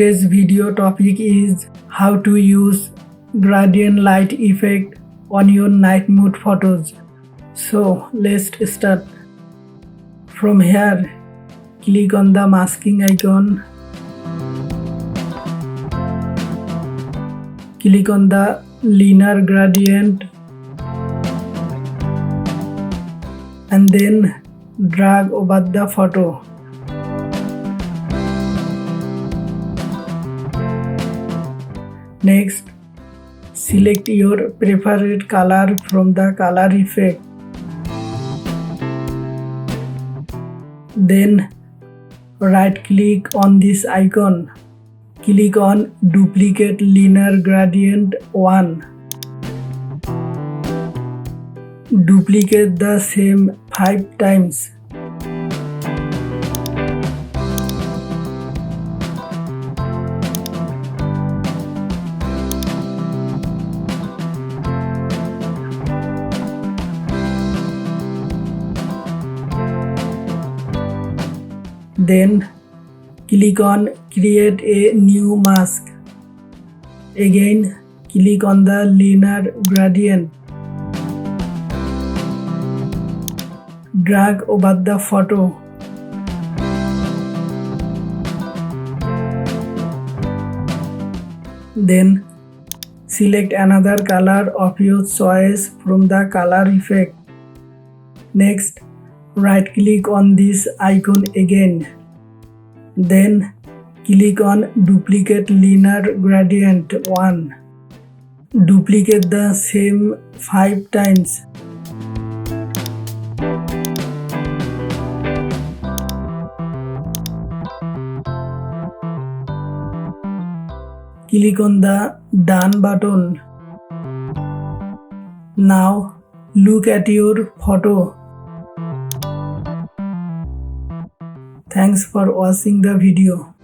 Today's video topic is how to use gradient light effect on your night mode photos. So let's start. From here, click on the masking icon. Click on the linear gradient and then drag over the photo. Next, select your preferred color from the color effect. Then right click on this icon. Click on duplicate linear gradient 1. Duplicate the same 5 times. Then click on create a new mask. Again click on the linear gradient. Drag over the photo. Then select another color of your choice from the color effect. Next, right click on this icon again. Then click on duplicate linear gradient 1. Duplicate the same 5 times. Click on the done button. Now look at your photo. Thanks for watching the video.